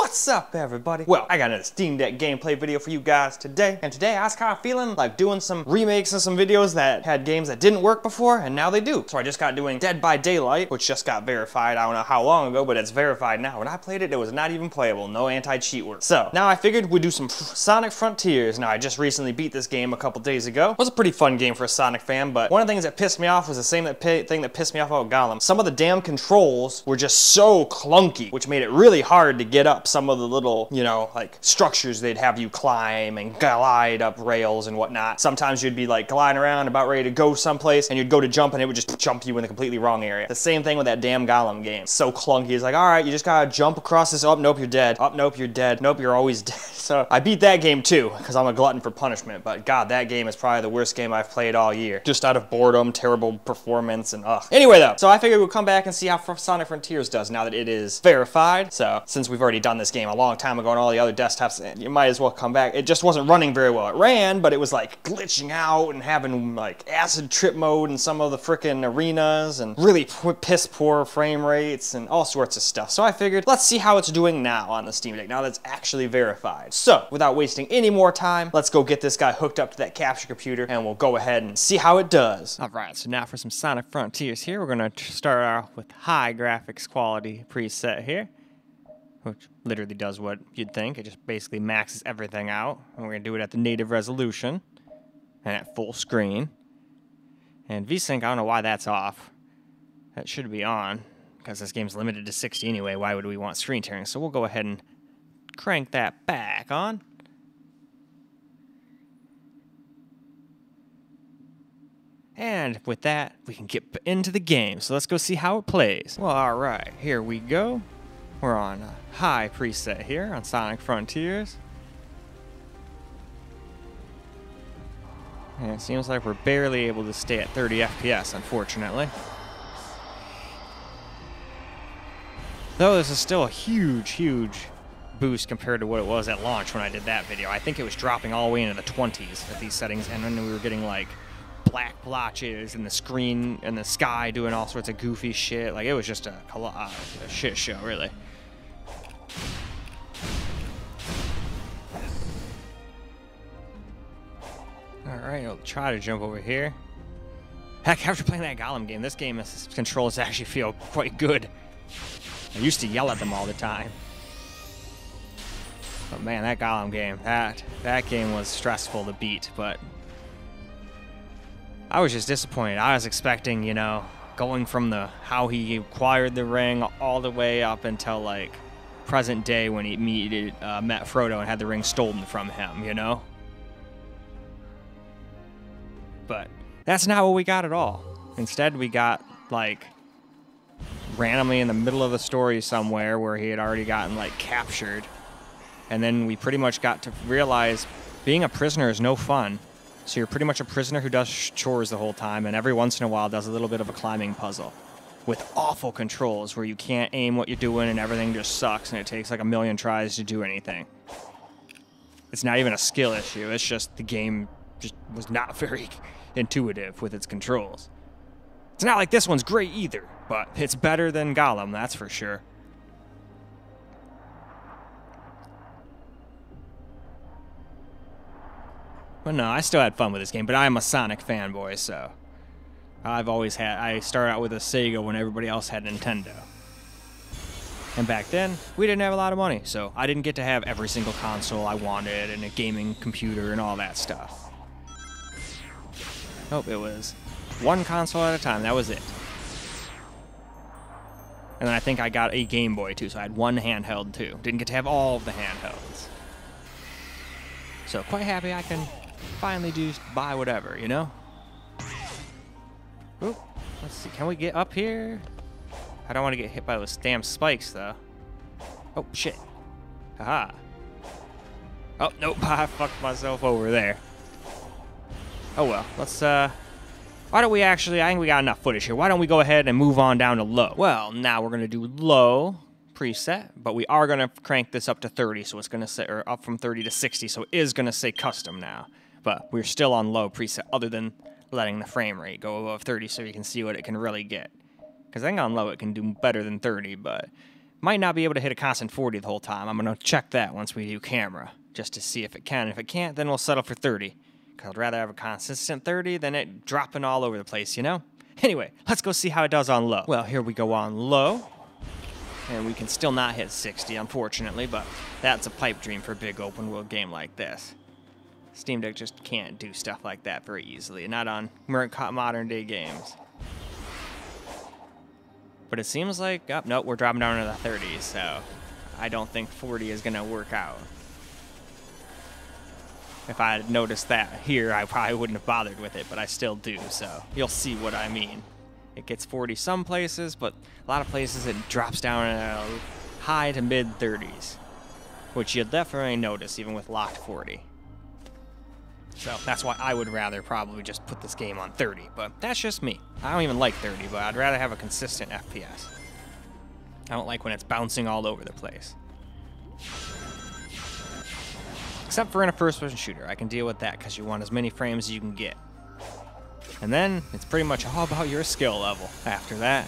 What's up, everybody? Well, I got a Steam Deck gameplay video for you guys today. And today I was kind of feeling like doing some remakes of some videos that had games that didn't work before, and now they do. So I just got doing Dead by Daylight, which just got verified. I don't know how long ago, but it's verified now. When I played it, it was not even playable. No anti-cheat work. So now I figured we'd do some Sonic Frontiers. Now I just recently beat this game a couple days ago. It was a pretty fun game for a Sonic fan, but one of the things that pissed me off was the same thing that pissed me off about Gollum. Some of the damn controls were just so clunky, which made it really hard to get up some of the little, you know, like structures they'd have you climb and glide up rails and whatnot. Sometimes you'd be like gliding around about ready to go someplace and you'd go to jump and it would just jump you in the completely wrong area. The same thing with that damn Gollum game. So clunky. It's like, all right, you just gotta jump across this. Oh, nope, you're dead. Oh, nope, you're dead. Nope, you're always dead. So I beat that game too because I'm a glutton for punishment, but God, that game is probably the worst game I've played all year. Just out of boredom, terrible performance, and ugh. Anyway though, so I figured we'll come back and see how Sonic Frontiers does now that it is verified. So since we've already done this game a long time ago on all the other desktops, you might as well come back. It just wasn't running very well. It ran, but it was like glitching out and having like acid trip mode in some of the frickin' arenas and really piss poor frame rates and all sorts of stuff. So I figured, let's see how it's doing now on the Steam Deck, now that's actually verified. So without wasting any more time, let's go get this guy hooked up to that capture computer and we'll go ahead and see how it does. All right, so now for some Sonic Frontiers here, we're gonna start off with high graphics quality preset here, which literally does what you'd think. It just basically maxes everything out. And we're gonna do it at the native resolution and at full screen. And VSync, I don't know why that's off. That should be on, because this game's limited to 60 anyway. Why would we want screen tearing? So we'll go ahead and crank that back on. And with that, we can get into the game. So let's go see how it plays. Well, all right, here we go. We're on a high preset here on Sonic Frontiers. And it seems like we're barely able to stay at 30 FPS, unfortunately. Though this is still a huge, huge boost compared to what it was at launch when I did that video. I think it was dropping all the way into the 20s at these settings, and then we were getting like black blotches in the screen and the sky doing all sorts of goofy shit. Like, it was just a shit show, really. Alright, I'll try to jump over here. Heck, after playing that Gollum game, this game's controls actually feel quite good. I used to yell at them all the time. But man, that Gollum game, that game was stressful to beat, but I was just disappointed. I was expecting, you know, going from how he acquired the ring all the way up until like present day when he met Frodo and had the ring stolen from him, you know? But that's not what we got at all. Instead, we got like randomly in the middle of the story somewhere where he had already gotten like captured. And then we pretty much got to realize being a prisoner is no fun. So you're pretty much a prisoner who does chores the whole time and every once in a while does a little bit of a climbing puzzle with awful controls where you can't aim what you're doing and everything just sucks and it takes like a million tries to do anything. It's not even a skill issue. It's just the game just was not very intuitive with its controls. It's not like this one's great either, but it's better than Gollum, that's for sure. But no, I still had fun with this game, but I'm a Sonic fanboy, so I started out with a Sega when everybody else had Nintendo. And back then, we didn't have a lot of money, so I didn't get to have every single console I wanted and a gaming computer and all that stuff. Nope, it was one console at a time, that was it. And then I think I got a Game Boy too, so I had one handheld too. Didn't get to have all of the handhelds. So quite happy I can finally just buy whatever, you know? Oop, let's see, can we get up here? I don't want to get hit by those damn spikes, though. Oh, shit. Haha. Oh, nope, I fucked myself over there. Oh, well, let's, why don't we actually, I think we got enough footage here. Why don't we go ahead and move on down to low? Well, now we're going to do low preset, but we are going to crank this up to 30, so it's going to say, or up from 30 to 60, so it is going to say custom now. But we're still on low preset, other than letting the frame rate go above 30 so you can see what it can really get. Because I think on low it can do better than 30, but Might not be able to hit a constant 40 the whole time. I'm going to check that once we do camera, just to see if it can. If it can't, then we'll settle for 30. Because I'd rather have a consistent 30 than it dropping all over the place, you know? Anyway, let's go see how it does on low. Well, here we go on low. And we can still not hit 60, unfortunately, but that's a pipe dream for a big open world game like this. Steam Deck just can't do stuff like that very easily, not on modern day games. But it seems like, oh, nope, we're dropping down to the 30s, so I don't think 40 is going to work out. If I had noticed that here, I probably wouldn't have bothered with it, but I still do, so you'll see what I mean. It gets 40 some places, but a lot of places it drops down in high to mid 30s, which you'll definitely notice even with locked 40. So that's why I would rather probably just put this game on 30, but that's just me. I don't even like 30, but I'd rather have a consistent FPS. I don't like when it's bouncing all over the place. Except for in a first-person shooter, I can deal with that because you want as many frames as you can get. And then it's pretty much all about your skill level after that.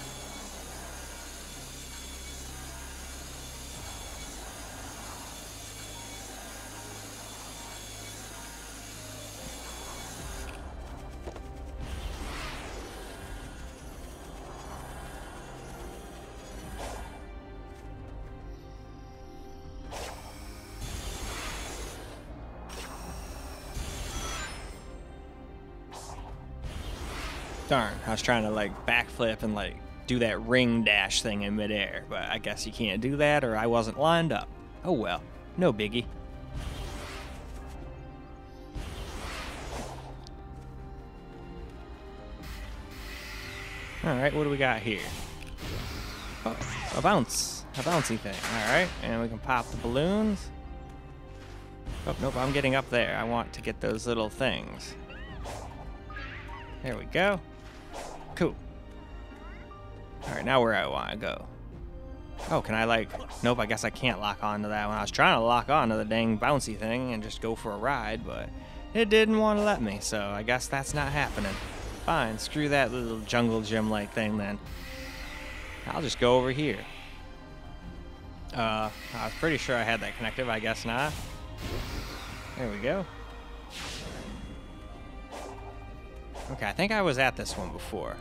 Darn, I was trying to like backflip and like do that ring dash thing in midair, but I guess you can't do that or I wasn't lined up. Oh well, no biggie. Alright, what do we got here? Oh, a bouncy thing. Alright, and we can pop the balloons. Oh, nope, I'm getting up there. I want to get those little things. There we go. Cool. Alright, now where I want to go. Oh, can I like... Nope, I guess I can't lock onto that one. I was trying to lock onto the dang bouncy thing and just go for a ride, but it didn't want to let me, so I guess that's not happening. Fine, screw that little jungle gym-like thing then. I'll just go over here. I was pretty sure I had that connected, I guess not. There we go. Okay, I think I was at this one before.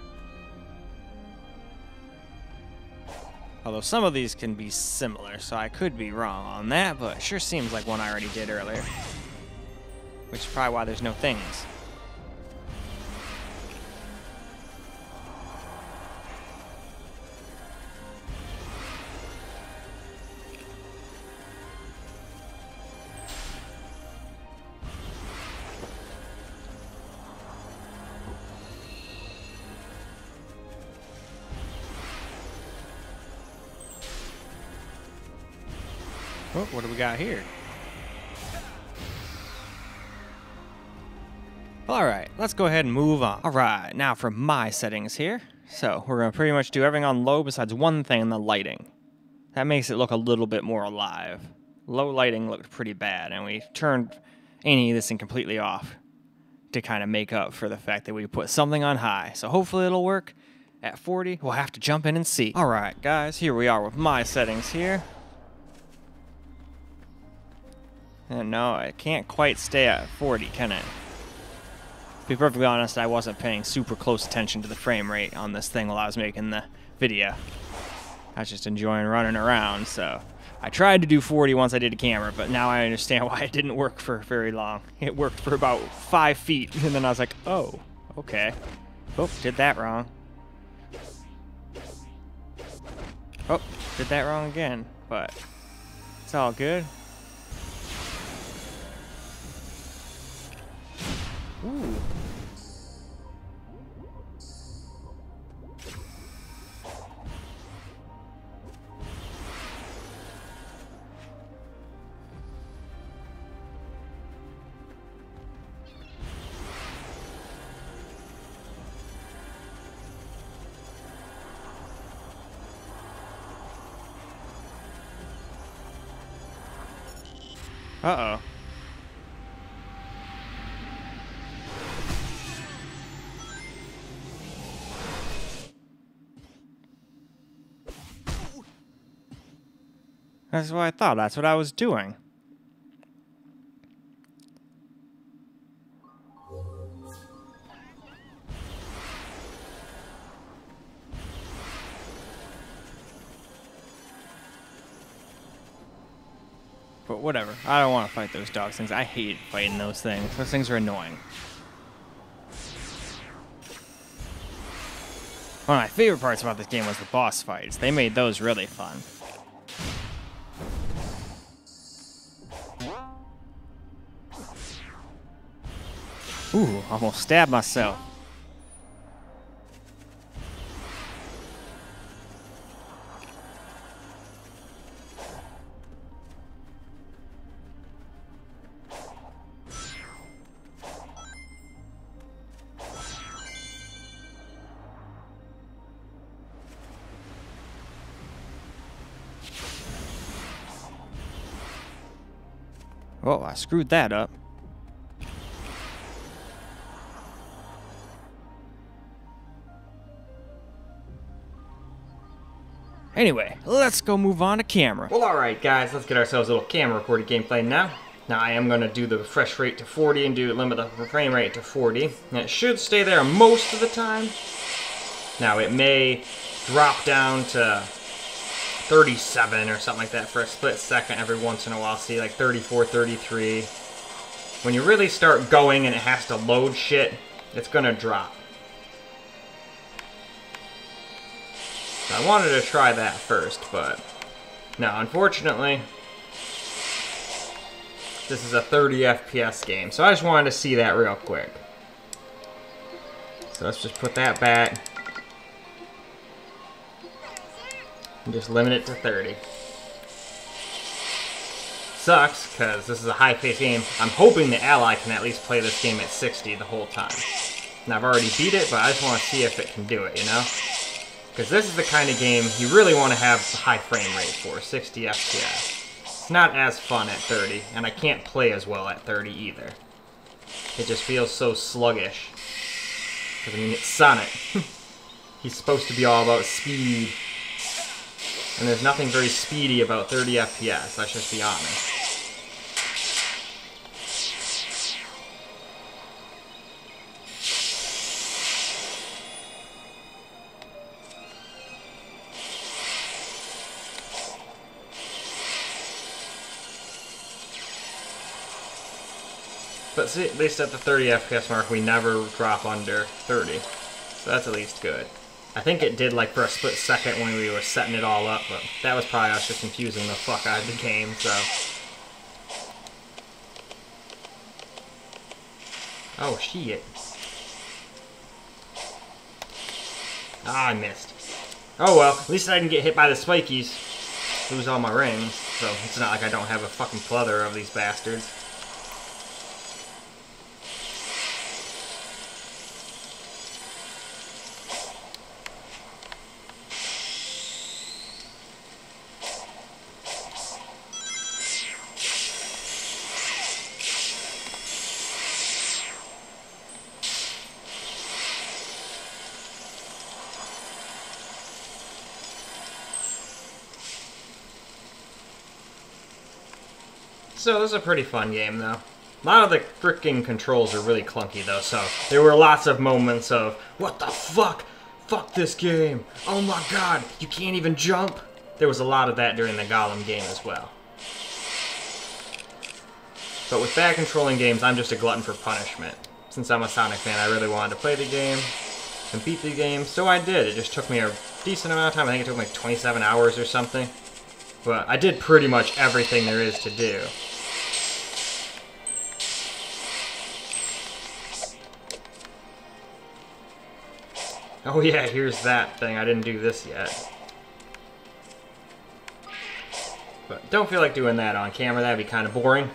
Although some of these can be similar, so I could be wrong on that, but it sure seems like one I already did earlier. Which is probably why there's no things. Oh, what do we got here? Alright, let's go ahead and move on. Alright, now for my settings here. So, we're going to pretty much do everything on low besides one thing, the lighting. That makes it look a little bit more alive. Low lighting looked pretty bad, and we turned any of this thing completely off to kind of make up for the fact that we put something on high. So hopefully it'll work. At 40, we'll have to jump in and see. Alright, guys, here we are with my settings here. And no, I can't quite stay at 40, can it? To be perfectly honest, I wasn't paying super close attention to the frame rate on this thing while I was making the video. I was just enjoying running around, so I tried to do 40 once I did a camera, but now I understand why it didn't work for very long. It worked for about 5 feet, and then I was like, oh, okay. Oh, did that wrong. Oh, did that wrong again, but it's all good. Ooh. Uh-oh. That's what I thought. That's what I was doing. But whatever. I don't want to fight those dog things. I hate fighting those things. Those things are annoying. One of my favorite parts about this game was the boss fights. They made those really fun. Ooh, almost stabbed myself. Oh, I screwed that up. Anyway, let's go move on to camera. Well, alright guys, let's get ourselves a little camera recorded gameplay now. Now I am going to do the refresh rate to 40 and limit the frame rate to 40. And it should stay there most of the time. Now it may drop down to 37 or something like that for a split second every once in a while. See, like 34, 33. When you really start going and it has to load shit, it's gonna drop. So I wanted to try that first, but no, unfortunately, this is a 30 FPS game, so I just wanted to see that real quick. So let's just put that back. And just limit it to 30. Sucks, because this is a high-paced game. I'm hoping the Ally can at least play this game at 60 the whole time. And I've already beat it, but I just want to see if it can do it, you know? Because this is the kind of game you really want to have high frame rate for, 60 FPS. It's not as fun at 30, and I can't play as well at 30 either. It just feels so sluggish. Because, I mean, it's Sonic. He's supposed to be all about speed. And there's nothing very speedy about 30 FPS, let's just be honest. But see, at least at the 30 FPS mark, we never drop under 30. So that's at least good. I think it did like for a split second when we were setting it all up, but that was probably us just confusing the fuck out of the game, so. Oh, shit. Ah, I missed. Oh well, at least I didn't get hit by the spikies. Lose all my rings, so it's not like I don't have a fucking plethora of these bastards. So this is a pretty fun game, though. A lot of the freaking controls are really clunky, though, so there were lots of moments of, what the fuck? Fuck this game. Oh my god, you can't even jump. There was a lot of that during the Gollum game as well. But with bad controlling games, I'm just a glutton for punishment. Since I'm a Sonic fan, I really wanted to play the game and beat the game, so I did. It just took me a decent amount of time. I think it took me like 27 hours or something. But I did pretty much everything there is to do. Oh yeah, here's that thing. I didn't do this yet. But don't feel like doing that on camera. That'd be kind of boring.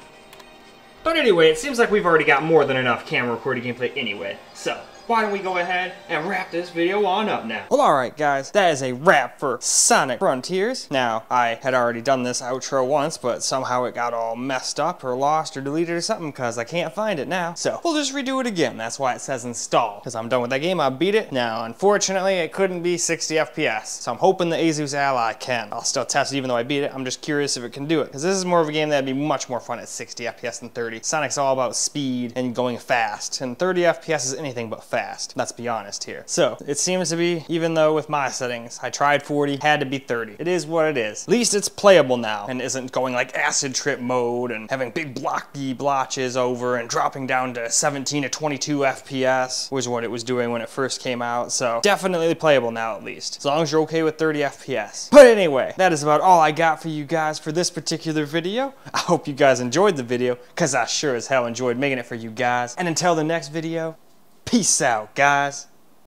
But anyway, it seems like we've already got more than enough camera recording gameplay anyway. So, why don't we go ahead and wrap this video on up now? Well, alright guys, that is a wrap for Sonic Frontiers. Now, I had already done this outro once, but somehow it got all messed up or lost or deleted or something because I can't find it now. So, we'll just redo it again. That's why it says install, because I'm done with that game. I beat it. Now, unfortunately, it couldn't be 60 FPS, so I'm hoping the Asus Ally can. I'll still test it even though I beat it. I'm just curious if it can do it, because this is more of a game that'd be much more fun at 60 FPS than 30. Sonic's all about speed and going fast, and 30 FPS is anything but fast. Let's be honest here. So, it seems to be, even though with my settings, I tried 40, had to be 30. It is what it is. At least it's playable now, and isn't going like acid trip mode and having big blocky blotches over and dropping down to 17 to 22 FPS, was what it was doing when it first came out. So, definitely playable now at least, as long as you're okay with 30 FPS. But anyway, that is about all I got for you guys for this particular video. I hope you guys enjoyed the video, because I sure as hell enjoyed making it for you guys. And until the next video, peace out, guys.